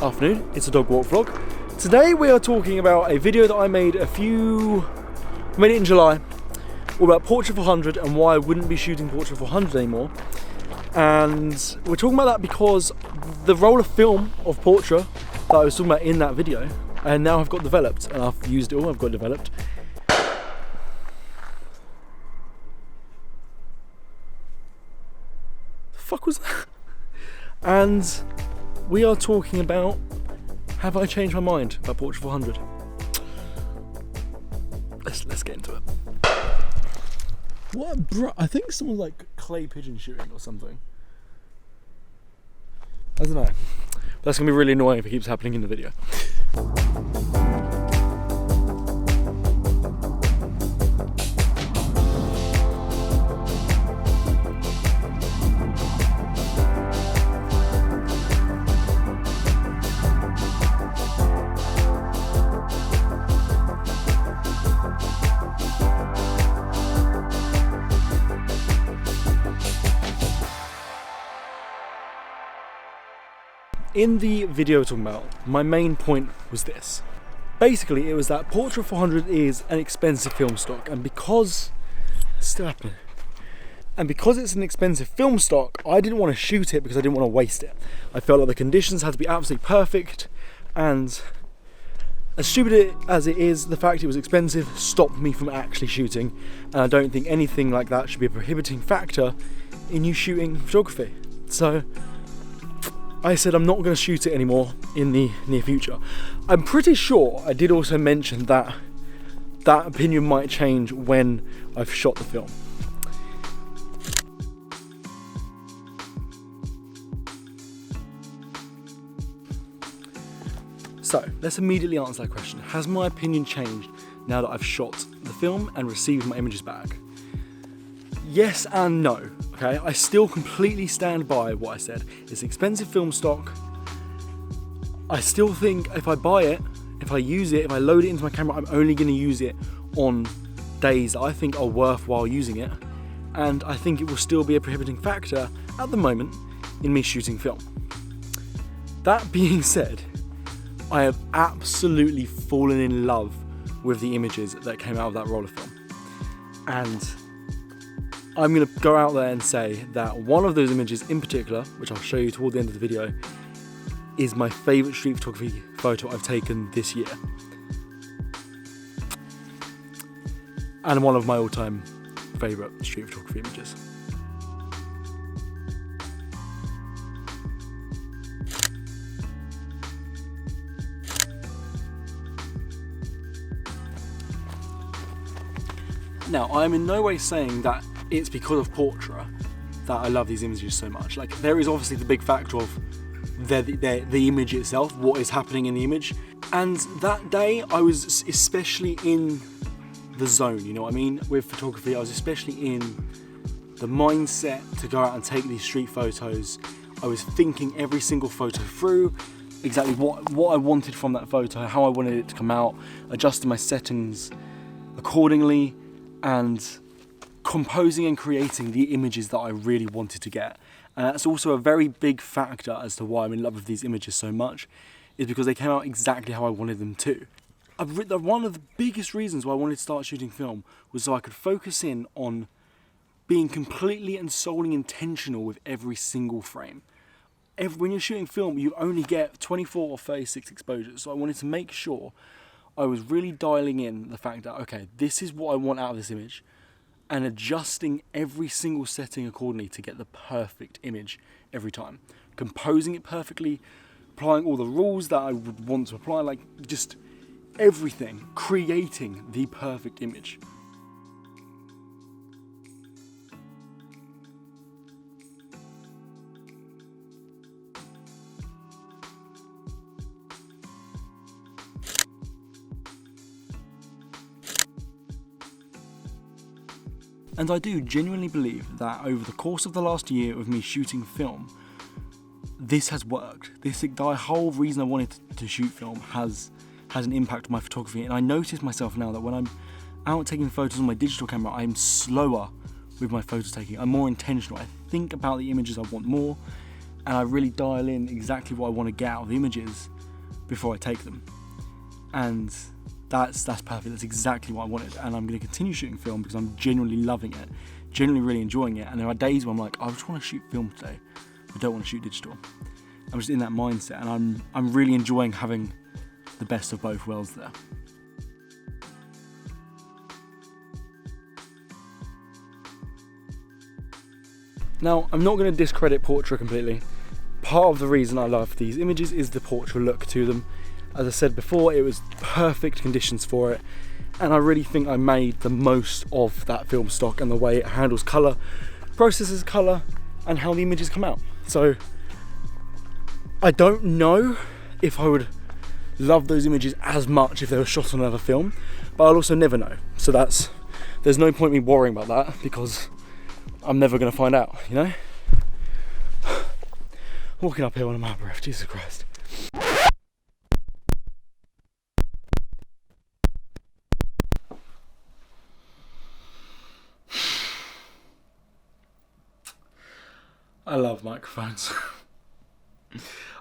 Afternoon, it's a dog walk vlog. Today we are talking about a video that I made I made it in July, all about Portra 400 and why I wouldn't be shooting Portra 400 anymore. And we're talking about that because the roll of film of Portra that I was talking about in that video, and now I've got developed, and I've used it all, I've got developed. The fuck was that? And we are talking about, have I changed my mind about Portra 400? Let's get into it. What, bro? I think someone's like clay pigeon shooting or something. I don't know. That's gonna be really annoying if it keeps happening in the video. In the video we're talking about, my main point was this. Basically, it was that Portra 400 is an expensive film stock, and because it's still happening, and because it's an expensive film stock, I didn't want to shoot it because I didn't want to waste it. I felt like the conditions had to be absolutely perfect, and as stupid as it is, the fact it was expensive stopped me from actually shooting, and I don't think anything like that should be a prohibiting factor in you shooting photography. So I said I'm not going to shoot it anymore in the near future. I'm pretty sure I did also mention that that opinion might change when I've shot the film. So let's immediately answer that question. Has my opinion changed now that I've shot the film and received my images back? Yes and no. Okay, I still completely stand by what I said. It's expensive film stock. I still think if I buy it, if I use it, if I load it into my camera, I'm only going to use it on days that I think are worthwhile using it. And I think it will still be a prohibiting factor at the moment in me shooting film. That being said, I have absolutely fallen in love with the images that came out of that roll of film. And I'm going to go out there and say that one of those images in particular, which I'll show you toward the end of the video, is my favourite street photography photo I've taken this year. And one of my all-time favourite street photography images. Now, I'm in no way saying that it's because of Portra that I love these images so much. Like, there is obviously the big factor of the image itself, what is happening in the image. And that day, I was especially in the zone, you know what I mean? With photography, I was especially in the mindset to go out and take these street photos. I was thinking every single photo through, exactly what I wanted from that photo, how I wanted it to come out, adjusting my settings accordingly, and composing and creating the images that I really wanted to get. And that's also a very big factor as to why I'm in love with these images so much, is because they came out exactly how I wanted them to. One of the biggest reasons why I wanted to start shooting film was so I could focus in on being completely and solely intentional with every single frame. When you're shooting film, you only get 24 or 36 exposures, so I wanted to make sure I was really dialing in the fact that, okay, this is what I want out of this image, and adjusting every single setting accordingly to get the perfect image every time. Composing it perfectly, applying all the rules that I would want to apply, like just everything, creating the perfect image. And I do genuinely believe that over the course of the last year of me shooting film, this has worked. The whole reason I wanted to shoot film has an impact on my photography. And I notice myself now that when I'm out taking photos on my digital camera, I'm slower with my photo taking. I'm more intentional. I think about the images I want more, and I really dial in exactly what I want to get out of the images before I take them. And that's perfect. That's exactly what I wanted. And I'm going to continue shooting film because I'm genuinely loving it, genuinely really enjoying it. And there are days where I'm like, I just want to shoot film today. I don't want to shoot digital. I'm just in that mindset, and I'm really enjoying having the best of both worlds there. Now, I'm not going to discredit Portra completely. Part of the reason I love these images is the Portra look to them. As I said before, it was perfect conditions for it, and I really think I made the most of that film stock and the way it handles colour, processes colour, and how the images come out. So I don't know if I would love those images as much if they were shot on another film, but I'll also never know. So there's no point me worrying about that because I'm never going to find out, you know? Walking up here when I'm out of breath, Jesus Christ. I love microphones.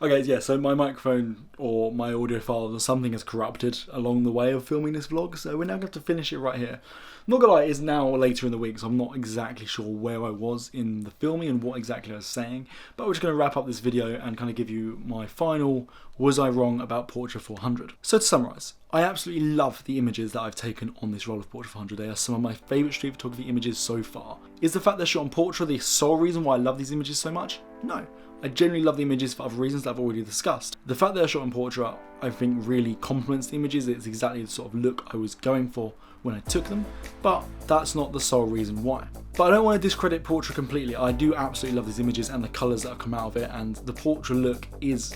Okay, yeah, so my microphone or my audio file or something has corrupted along the way of filming this vlog, so we're now going to have to finish it right here. Not gonna lie, it's now later in the week, so I'm not exactly sure where I was in the filming and what exactly I was saying, but we're just going to wrap up this video and kind of give you my final, was I wrong about Portra 400? So to summarise, I absolutely love the images that I've taken on this roll of Portra 400. They are some of my favourite street photography images so far. Is the fact they're shot on Portra the sole reason why I love these images so much? No. I genuinely love the images for other reasons that I've already discussed. The fact they're shot on Portra, I think, really complements the images. It's exactly the sort of look I was going for when I took them, but that's not the sole reason why. But I don't want to discredit Portra completely. I do absolutely love these images and the colours that have come out of it, and the Portra look is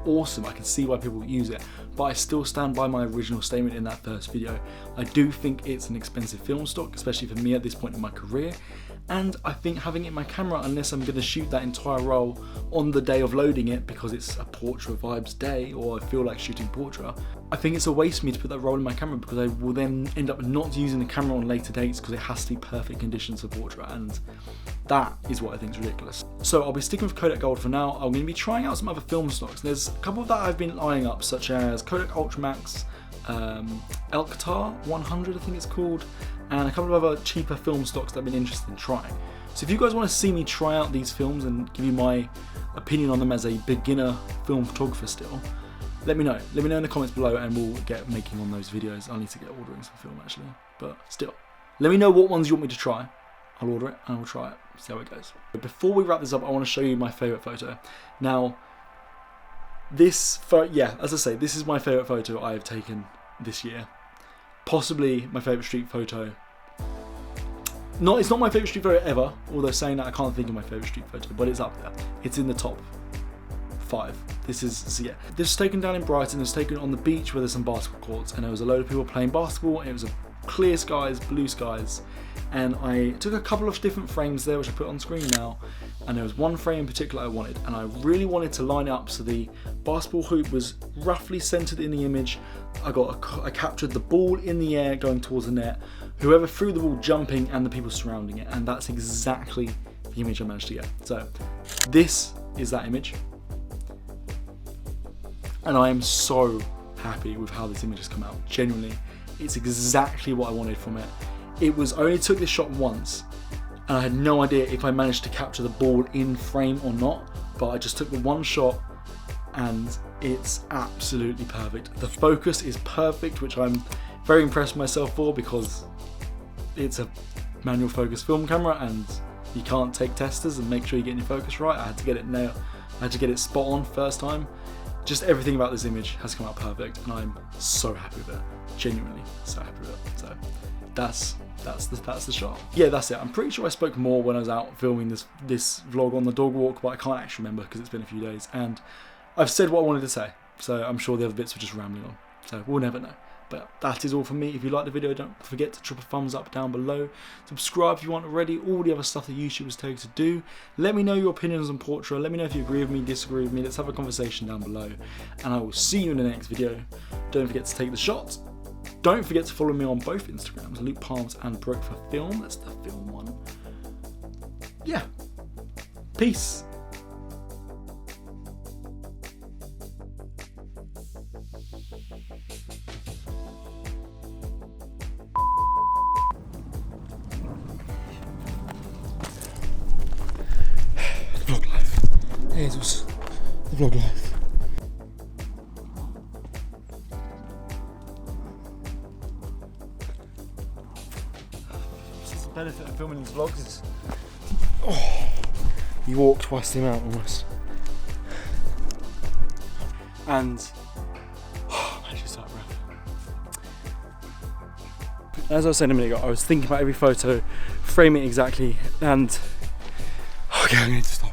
awesome. I can see why people use it, but I still stand by my original statement in that first video. I do think it's an expensive film stock, especially for me at this point in my career, and I think having it in my camera, unless I'm going to shoot that entire roll on the day of loading it because it's a Portra vibes day or I feel like shooting Portra, I think it's a waste for me to put that roll in my camera because I will then end up not using the camera on later dates because it has to be perfect conditions for Portra, and that is what I think is ridiculous. So I'll be sticking with Kodak Gold for now. I'm going to be trying out some other film stocks. There's a couple that I've been eyeing up, such as Kodak Ultramax, Elktar 100 I think it's called, and a couple of other cheaper film stocks that I've been interested in trying. So if you guys want to see me try out these films and give you my opinion on them as a beginner film photographer still, let me know. Let me know in the comments below and we'll get making on those videos. I need to get ordering some film actually, but still. Let me know what ones you want me to try. I'll order it and I'll try it, see how it goes. But before we wrap this up, I want to show you my favourite photo. Now, as I say, this is my favourite photo I have taken this year. Possibly my favourite street photo. It's not my favourite street photo ever, although saying that I can't think of my favourite street photo, but it's up there. It's in the top 5. This was taken down in Brighton. It was taken on the beach where there's some basketball courts, and there was a load of people playing basketball, and it was clear skies, blue skies, and I took a couple of different frames there which I put on screen now, and there was one frame in particular I wanted, and I really wanted to line it up so the basketball hoop was roughly centered in the image. I captured the ball in the air going towards the net, whoever threw the ball jumping, and the people surrounding it, and that's exactly the image I managed to get. So this is that image, and I am so happy with how this image has come out. Genuinely, it's exactly what I wanted from it. I only took this shot once, and I had no idea if I managed to capture the ball in frame or not, but I just took the one shot and it's absolutely perfect. The focus is perfect, which I'm very impressed with myself for because it's a manual focus film camera and you can't take testers and make sure you're getting your focus right. I had to get it nailed. I had to get it spot on first time. Just everything about this image has come out perfect, and I'm so happy with it. Genuinely so happy with it. So that's the shot. Yeah, that's it. I'm pretty sure I spoke more when I was out filming this vlog on the dog walk, but I can't actually remember because it's been a few days, and I've said what I wanted to say, so I'm sure the other bits were just rambling on, so we'll never know. But that is all from me. If you liked the video, don't forget to drop a thumbs up down below. Subscribe if you want already. All the other stuff that YouTube has told you to do. Let me know your opinions on Portra. Let me know if you agree with me, disagree with me. Let's have a conversation down below. And I will see you in the next video. Don't forget to take the shots. Don't forget to follow me on both Instagrams, Luke Palms and Broke for Film. That's the film one. Yeah. Peace. Here's what's the vlog life. The benefit of filming these vlogs is you walk twice the amount almost. And I'm actually so rough. As I was saying a minute ago, I was thinking about every photo, frame it exactly, and okay, I need to stop.